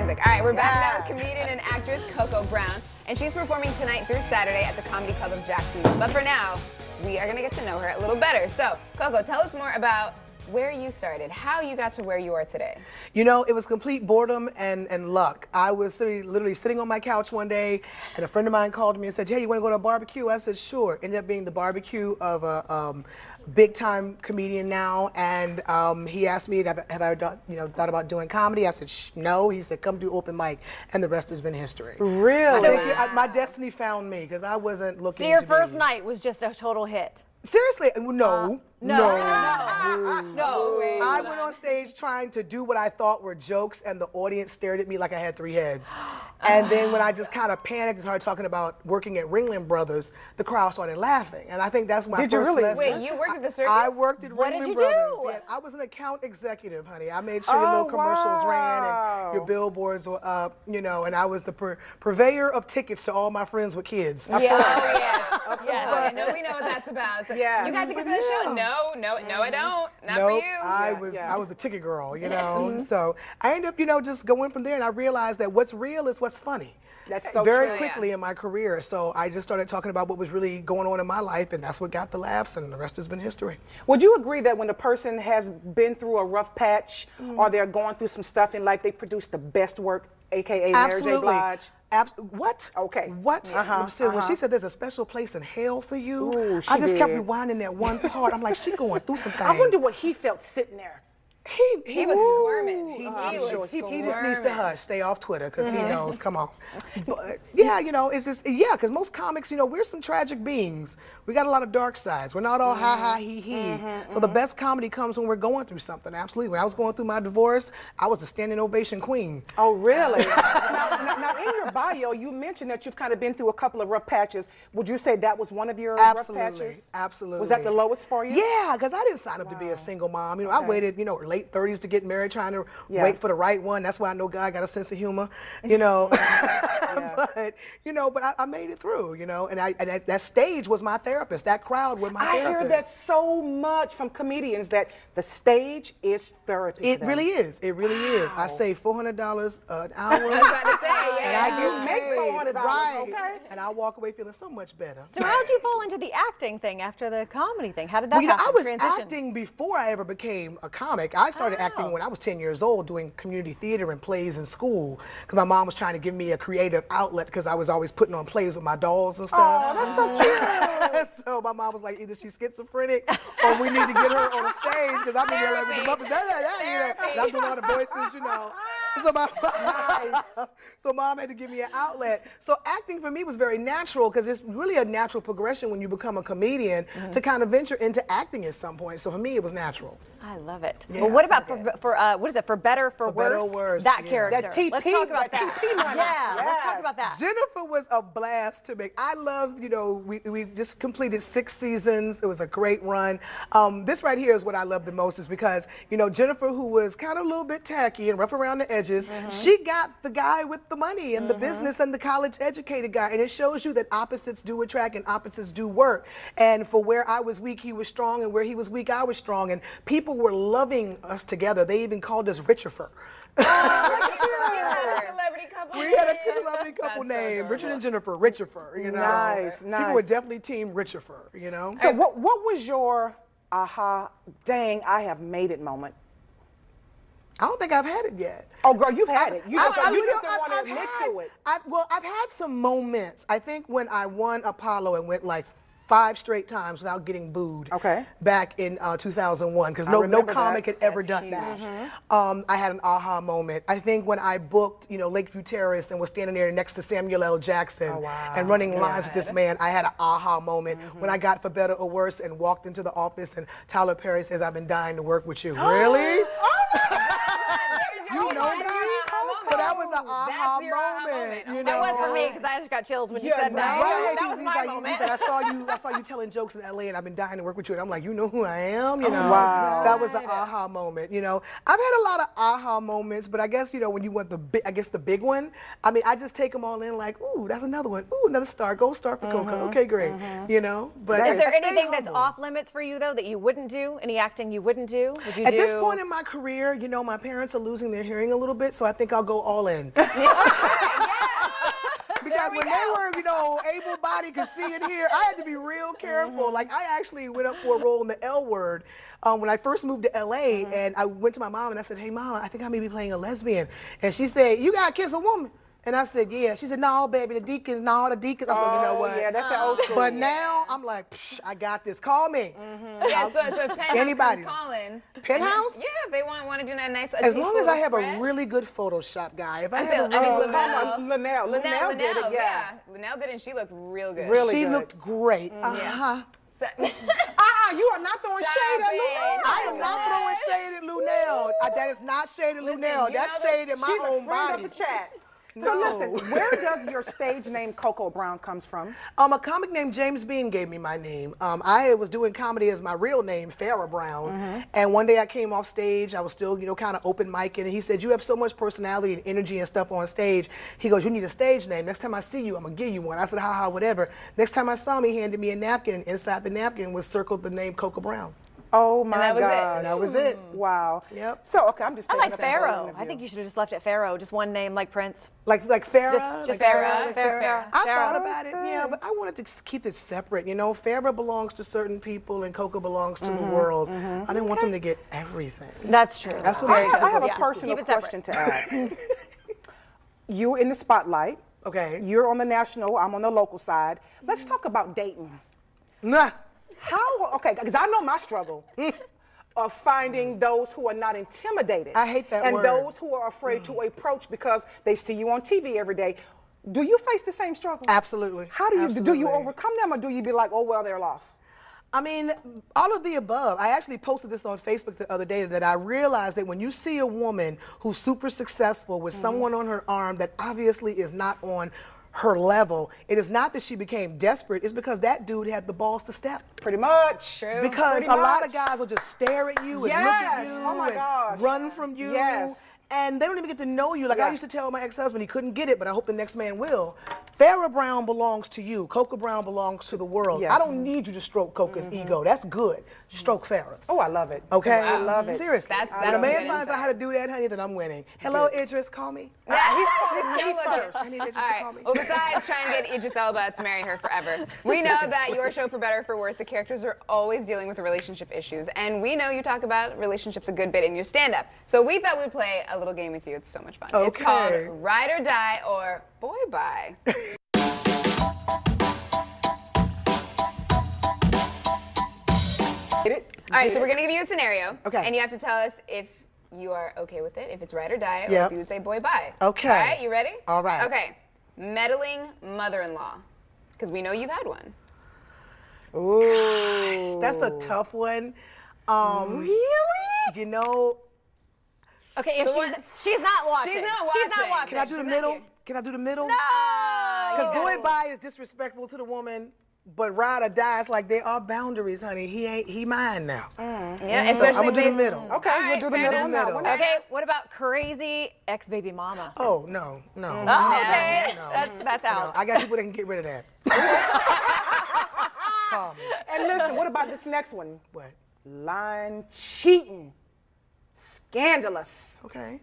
music. All right, we're back now with comedian and actress Coco Brown, and she's performing tonight through Saturday at the Comedy Club of Jacksonville. But for now, we are gonna get to know her a little better. So, Coco, tell us more about where you started, how you got to where you are today. You know, it was complete boredom and luck. I was literally sitting on my couch one day, and a friend of mine called me and said, "Hey, you want to go to a barbecue?" I said, "Sure." Ended up being the barbecue of a big-time comedian now, and he asked me, "Have I thought about doing comedy?" I said, "No." He said, "Come do open mic," and the rest has been history. Really? So my destiny found me because I wasn't looking. So your first night was just a total hit. Seriously, no. No. I went on stage trying to do what I thought were jokes, and the audience stared at me like I had 3 heads. And then when I just kind of panicked and started talking about working at Ringling Brothers, the crowd started laughing. And I think that's my first lesson. Wait, you worked at the circus? I worked at What did Ringling you Brothers. do? Yeah, I was an account executive, honey. I made sure your little commercials ran and your billboards were up, you know, and I was the purveyor of tickets to all my friends with kids. Yeah, oh, yes. Yes. I know we know what that's about. So Yeah. You got tickets to the show? No, I don't. Not for Nope, you. I was the ticket girl, you know. So I ended up, you know, just going from there, and I realized that what's real is what's funny. That's so very true. quickly in my career. So I just started talking about what was really going on in my life, and that's what got the laughs, and the rest has been history. Would you agree that when a person has been through a rough patch or they're going through some stuff in life, they produce the best work, aka Mary J. Blige? What? Okay. What? When she said there's a special place in hell for you, Ooh, I just kept did. rewinding that one part. I'm like, she going through some things. I wonder what he felt sitting there. He was squirming. He was He just needs to hush, stay off Twitter, because he knows, come on. But, yeah, you know, it's just, because most comics, you know, we're some tragic beings. We got a lot of dark sides. We're not all ha-ha, he-he. So the best comedy comes when we're going through something, absolutely. When I was going through my divorce, I was a standing ovation queen. Oh, really? now, in your bio, you mentioned that you've kind of been through a couple of rough patches. Would you say that was one of your rough patches? Absolutely. Was that the lowest for you? Yeah, because I didn't sign up to be a single mom. You know, I waited, you know, late 30s to get married, trying to wait for the right one. That's why I know God got a sense of humor, you know. But, you know, I made it through, you know, and that stage was my therapist. That crowd was my therapist. I hear that so much from comedians, that the stage is therapy. It really is. It really is. I save $400 an hour. I was about to say, yeah. And I get make $400, right. okay? And I walk away feeling so much better. So how did you fall into the acting thing after the comedy thing? How did that Well, you know, happen? I was Transition? acting before I ever became a comic. I started acting when I was 10 years old, doing community theater and plays in school, because my mom was trying to give me a creative outlet, because I was always putting on plays with my dolls and stuff. Oh, that's so cute. So my mom was like, either she's schizophrenic or we need to get her on a stage, because I'm in there like with the Muppets, and I'm doing all the voices, you know. So mom had to give me an outlet. So acting for me was very natural, because it's really a natural progression when you become a comedian to kind of venture into acting at some point. So for me, it was natural. I love it. Yes. Well, what about for what is it? For better, for worse? better or worse, That yeah. character. That TP, let's talk about that that. TP money. Yeah, let's talk about that. Jennifer was a blast to make. I loved, you know, we just completed 6 seasons. It was a great run. This right here is what I love the most, is because, you know, Jennifer, who was kind of a little bit tacky and rough around the edges, she got the guy with the money and the business and the college educated guy. And it shows you that opposites do attract and opposites do work. And for where I was weak, he was strong, and where he was weak, I was strong. And people were loving us together. They even called us Richifer. You had a celebrity couple. We had a celebrity couple named Richard and Jennifer, Richifer, you know. Nice, nice. People were definitely team Richifer, you know. So what was your aha, dang, I have made it moment? I don't think I've had it yet. Oh, girl, you've had it. You just don't want to I've admit had, to it. I've had some moments. I think when I won Apollo and went like 5 straight times without getting booed. Okay. Back in 2001, because no comic had ever done huge. that. I had an aha moment. I think when I booked, you know, Lakeview Terrace and was standing there next to Samuel L. Jackson and running lines with this man, I had an aha moment. When I got For Better or Worse and walked into the office and Tyler Perry says, "I've been dying to work with you." Really? You know that? So that was an aha moment. You know? That was for me, because I just got chills when you said that. Right. That was my moment. He said, I saw you telling jokes in LA, and I've been dying to work with you. And I'm like, you know who I am? You know, wow. That was an aha moment. You know, I've had a lot of aha moments, but I guess, you know, when you want the big one, I mean, I just take them all in like, ooh, that's another one. Ooh, another star. Gold star for Coco. Okay, great. You know, but is there anything that's off limits for you though that you wouldn't do? Any acting you wouldn't do? Would you At do? this point in my career, you know, my parents are losing their hearing a little bit, so I think I'll go all in. Because when they were, you know, able-bodied, could see it here, I had to be real careful. Like, I actually went up for a role in the L Word when I first moved to LA, and I went to my mom and I said, hey, Mom, I think I may be playing a lesbian. And she said, you got to kiss a woman. And I said, yeah. She said, no, baby, the deacons. I said, you know what? Yeah, that's the old school. But now, I'm like, psh, I got this. Call me. Yeah, so if Penthouse Anybody. comes calling. Penthouse? Yeah, if they want to do that nice. As long as I have spread. a really good Photoshop guy. If I I have mean, Linnell did it, yeah. Linnell did it, and she looked real good. Really she good. looked great. Yeah. So, You are not throwing shade at it. Linnell. I am not throwing shade at Lunel. That is not shade at Lunel. you That's know shade at my She's a own friend body. of the chat. No. So listen, where does your stage name Coco Brown comes from? A comic named James Bean gave me my name. I was doing comedy as my real name, Farrah Brown. And one day I came off stage. I was still, you know, kind of open micing. And he said, you have so much personality and energy and stuff on stage. He goes, you need a stage name. Next time I see you, I'm going to give you one. I said, ha, whatever. Next time I saw him, he handed me a napkin. And inside the napkin was circled the name Coco Brown. Oh my that was it. God. And that was it. Wow. Yep. So, okay, I'm just I taking like up the whole Pharaoh. interview. I think you should have just left it Pharaoh, just one name like Prince. Like Farrah? Just like Farrah. Farrah. I Farrah. thought about it, yeah, but I wanted to keep it separate. You know, Farrah belongs to certain people and Coco belongs to the world. I didn't want them to get everything. That's true. That's what I have a Yeah. personal Keep it separate. question to ask. You're in the spotlight. Okay. You're on the national, I'm on the local side. Let's talk about dating. Nah. How, okay, because I know my struggle of finding those who are not intimidated. I hate that and word. And those who are afraid to approach because they see you on TV every day. Do you face the same struggles? Absolutely. How do you, do you Absolutely. overcome them, or do you be like, oh, well, they're lost? I mean, all of the above. I actually posted this on Facebook the other day that I realized that when you see a woman who's super successful with someone on her arm that obviously is not on her level, it is not that she became desperate, it's because that dude had the balls to step. Pretty much. True. Because Pretty a lot of much. guys will just stare at you and Yes. look at you Oh my and gosh. run from you. Yes. And they don't even get to know you. Like I Yeah. used to tell my ex-husband, he couldn't get it, but I hope the next man will. Farrah Brown belongs to you. Coco Brown belongs to the world. Yes. I don't need you to stroke Coco's ego. That's good. Stroke Farrah's. Oh, I love it. Okay? I love it. Seriously. That's when a man good finds out how to do that, honey, then I'm winning. Hello, Idris, call me. She's me still looking. first. I need Idris All to right. call me. Well, besides trying to get Idris Elba to marry her forever, we know that your show, For Better or For Worse, the characters are always dealing with relationship issues. And we know you talk about relationships a good bit in your stand-up. So we thought we'd play a little game with you. It's so much fun. It's called Okay. Ride or Die or Boy Bye. Get it? All right, so we're going to give you a scenario. Okay. And you have to tell us if you are okay with it, if it's ride or die, or Yep. if you would say boy bye. Okay. All right, you ready? All right. Okay. Meddling mother-in-law. Because we know you've had one. Ooh. That's a tough one. Really? You know, Okay, if she's not watching. She's not She's not watching. watching. can I do the She's not middle? here. Can I do the middle? Because Because boy bye is disrespectful to the woman, but ride or die, it's like there are boundaries, honey. He mine now. Yeah, So especially I'm gonna do the if- middle. Okay, All we'll right, do the fair middle on enough. that one. Middle. Okay, what about crazy ex-baby mama? Oh, no. Oh, okay. No. That's No, out. I got people that can get rid of that. Call me. And listen, what about this next one? What? Lying, cheating, scandalous. Okay.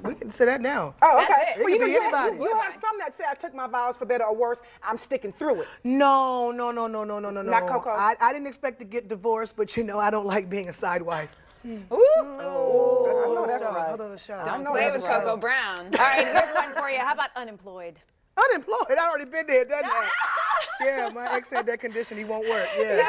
We can say that now. Oh, That's okay. it. It Well, could you know, be you have, anybody. you have some that say, I took my vows for better or worse. I'm sticking through it. No. Not Coco? I didn't expect to get divorced, but you know, I don't like being a side wife. Ooh. I know that's right. Hold on the show. Don't know play that's with right. Coco Brown. All right, here's one for you. How about unemployed? Unemployed. I already been there, done that. Yeah, my ex had that condition. He won't work. Yeah.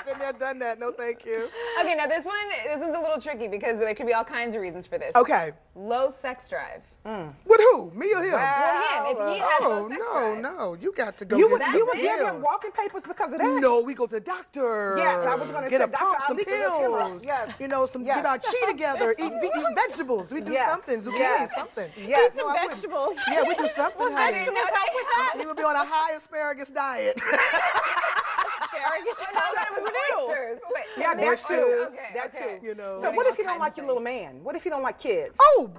Been there, done that. No, thank you. Okay, now this one's a little tricky because there could be all kinds of reasons for this. Okay. Low sex drive. With who? Me or him? Well, him, if he has low Oh, sex no, drive. no. You got to go You get would some give him pills. walking papers because of that? No, we go to the doctor. Yes, I was gonna get say, a Dr. pump, some Ali can look him up. pills. Yes. You know, Yes. get our chi together. Eat vegetables. We do Yes. something. Zucchini, Yes. something. Yes. No, I wouldn't. Vegetables. Yeah, we do something, What honey. vegetables help with that? He would be on a high asparagus diet. Asparagus I thought it was oysters. Wait, Yeah, that Oysters. too. Okay, That okay. too. You know. So what if you don't like your little man? What if you don't like kids? Package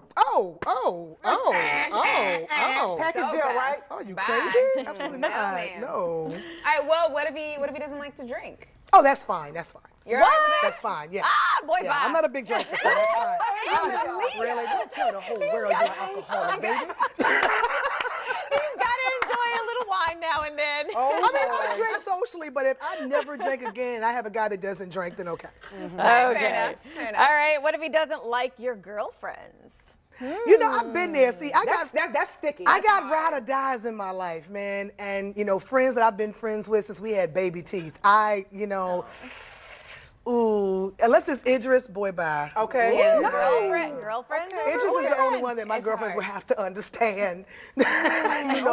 So deal, fast. right? Oh, you Bye. crazy? Absolutely No, not. ma'am. No. All right, well, what if he doesn't like to drink? Oh, that's fine. That's fine. You're all right with that? That's fine. Yeah. Ah, boy Yeah, bye. I'm not a big drinker, so that's fine. Really? Don't tell the whole world you're an alcoholic, baby. He's got to enjoy a little wine now and then. Oh, I mean, I boy. drink socially, but if I never drink again and I have a guy that doesn't drink, then okay. Fair enough. Fair enough. All right, what if he doesn't like your girlfriends? You know, I've been there. See, That's sticky. I got ride or dies in my life, man. And, you know, friends that I've been friends with since we had baby teeth. Ooh, unless it's Idris, boy, bye. Okay. Yeah, Nice. Girlfriends? Okay. Or Idris is the only girlfriends? one that my It's girlfriends hard. would have to understand. You no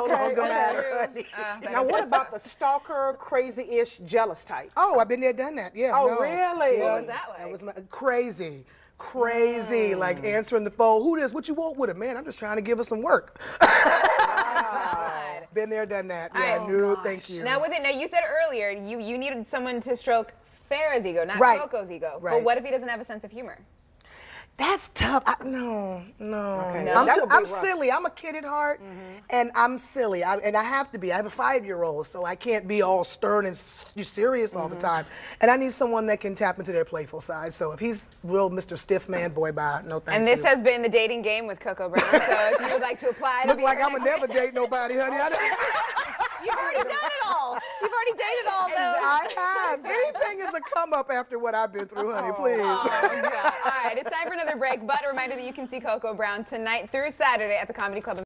Okay, longer that's matter, true. honey. Now, what about the stalker, crazy-ish, jealous type? Oh, I've been there, done that. Yeah. Oh, no. really? Yeah, What was that That like? was crazy. Crazy, like answering the phone. Who this? What you want with it, man? I'm just trying to give her some work. God. Been there, done that. All Yeah, right. no, thank you. Now with it, now you said earlier you needed someone to stroke Farrah's ego, not Right. Coco's ego. But Right. what if he doesn't have a sense of humor? That's tough. No. Okay. No. That would be I'm rough. silly. I'm a kid at heart, and I'm silly. And I have to be. I have a 5-year-old, so I can't be all stern and serious all the time. And I need someone that can tap into their playful side. So if he's real Mr. Stiff Man, boy, bye. No, thank And you. this has been the dating game with Coco Brown. So if you would like to apply, Look like I'm never date nobody, honey. You've already done it all. You've already dated all those. I have. Anything is a come up after what I've been through, honey. Please. Oh, God. All right, it's time for another break. But a reminder that you can see Coco Brown tonight through Saturday at the Comedy Club